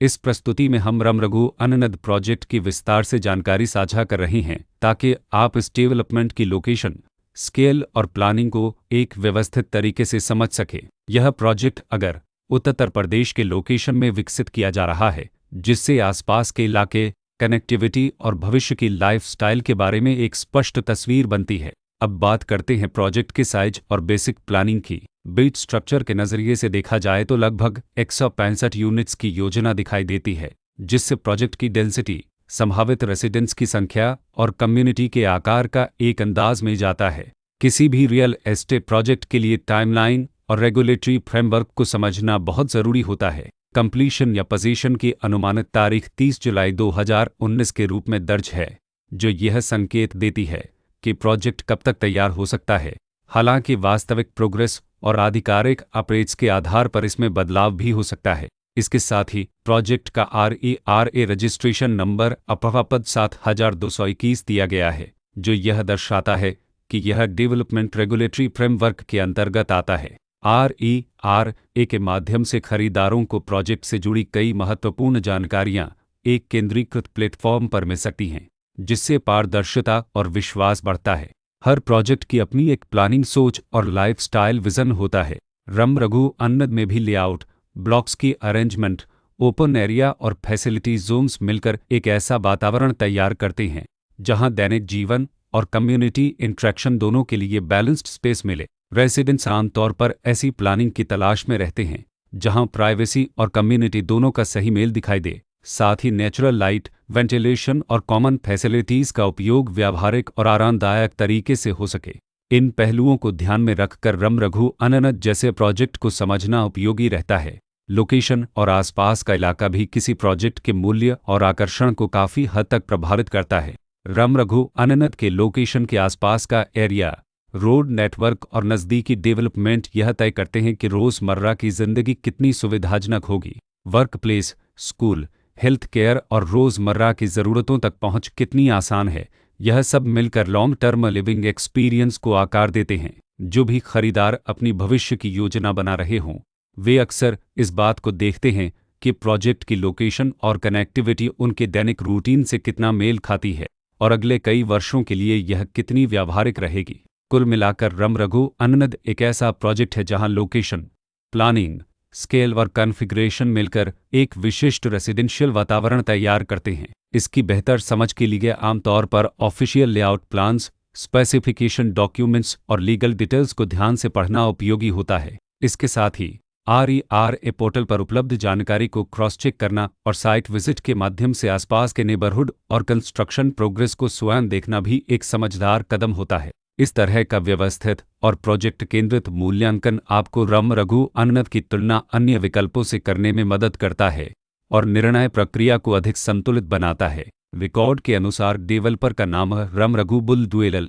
इस प्रस्तुति में हम रमरघु अननद प्रोजेक्ट की विस्तार से जानकारी साझा कर रहे हैं ताकि आप इस डेवलपमेंट की लोकेशन, स्केल और प्लानिंग को एक व्यवस्थित तरीके से समझ सकें। यह प्रोजेक्ट अगर उत्तर प्रदेश के लोकेशन में विकसित किया जा रहा है, जिससे आसपास के इलाके, कनेक्टिविटी और भविष्य की लाइफस्टाइल के बारे में एक स्पष्ट तस्वीर बनती है। अब बात करते हैं प्रोजेक्ट के साइज और बेसिक प्लानिंग की। बिल्ड स्ट्रक्चर के नज़रिए से देखा जाए तो लगभग 165 यूनिट्स की योजना दिखाई देती है, जिससे प्रोजेक्ट की डेंसिटी, संभावित रेसिडेंट्स की संख्या और कम्युनिटी के आकार का एक अंदाज मिल जाता है। किसी भी रियल एस्टेट प्रोजेक्ट के लिए टाइमलाइन और रेगुलेटरी फ्रेमवर्क को समझना बहुत ज़रूरी होता है। कंप्लीशन या पोजीशन की अनुमानित तारीख 30 जुलाई 2019 के रूप में दर्ज है, जो यह संकेत देती है कि प्रोजेक्ट कब तक तैयार हो सकता है। हालांकि वास्तविक प्रोग्रेस और आधिकारिक अपडेट्स के आधार पर इसमें बदलाव भी हो सकता है। इसके साथ ही प्रोजेक्ट का RERA रजिस्ट्रेशन नंबर अपवापद 7221 दिया गया है, जो यह दर्शाता है कि यह डेवलपमेंट रेगुलेटरी फ्रेमवर्क के अंतर्गत आता है। RERA के माध्यम से खरीदारों को प्रोजेक्ट से जुड़ी कई महत्वपूर्ण जानकारियां एक केंद्रीकृत प्लेटफॉर्म पर मिल सकती हैं, जिससे पारदर्शिता और विश्वास बढ़ता है। हर प्रोजेक्ट की अपनी एक प्लानिंग सोच और लाइफस्टाइल विजन होता है। रमरघु अननद में भी लेआउट, ब्लॉक्स की अरेंजमेंट, ओपन एरिया और फैसिलिटी जोन्स मिलकर एक ऐसा वातावरण तैयार करते हैं जहां दैनिक जीवन और कम्युनिटी इंटरेक्शन दोनों के लिए बैलेंस्ड स्पेस मिले। रेसिडेंट्स आमतौर पर ऐसी प्लानिंग की तलाश में रहते हैं जहां प्राइवेसी और कम्युनिटी दोनों का सही मेल दिखाई दे। साथ ही नेचुरल लाइट, वेंटिलेशन और कॉमन फैसिलिटीज़ का उपयोग व्यावहारिक और आरामदायक तरीके से हो सके। इन पहलुओं को ध्यान में रखकर रमरघु अननद जैसे प्रोजेक्ट को समझना उपयोगी रहता है। लोकेशन और आसपास का इलाका भी किसी प्रोजेक्ट के मूल्य और आकर्षण को काफ़ी हद तक प्रभावित करता है। रमरघु अननद के लोकेशन के आसपास का एरिया, रोड नेटवर्क और नज़दीकी डेवलपमेंट यह तय करते हैं कि रोज़मर्रा की ज़िंदगी कितनी सुविधाजनक होगी। Work place, school, health care और रोज़मर्रा की ज़रूरतों तक पहुंच कितनी आसान है। यह सब मिलकर लॉन्ग टर्म लिविंग एक्सपीरियंस को आकार देते हैं। जो भी खरीदार अपनी भविष्य की योजना बना रहे हों, वे अक्सर इस बात को देखते हैं कि प्रोजेक्ट की लोकेशन और कनेक्टिविटी उनके दैनिक रूटीन से कितना मेल खाती है और अगले कई वर्षों के लिए यह कितनी व्यावहारिक रहेगी। कुल मिलाकर रमरघु अननद एक ऐसा प्रोजेक्ट है जहां लोकेशन, प्लानिंग, स्केल और कॉन्फ़िगरेशन मिलकर एक विशिष्ट रेसिडेंशियल वातावरण तैयार करते हैं। इसकी बेहतर समझ के लिए आमतौर पर official layout plans, specification documents और लीगल डिटेल्स को ध्यान से पढ़ना उपयोगी होता है। इसके साथ ही RERA पोर्टल पर उपलब्ध जानकारी को क्रॉस चेक करना और साइट विजिट के माध्यम से आसपास के नेबरहुड और कंस्ट्रक्शन प्रोग्रेस को स्वयं देखना भी एक समझदार कदम होता है। इस तरह का व्यवस्थित और प्रोजेक्ट केंद्रित मूल्यांकन आपको रमरघु अननद की तुलना अन्य विकल्पों से करने में मदद करता है और निर्णय प्रक्रिया को अधिक संतुलित बनाता है। रिकॉर्ड के अनुसार डेवलपर का नाम है रमरघु बुलडुएलर।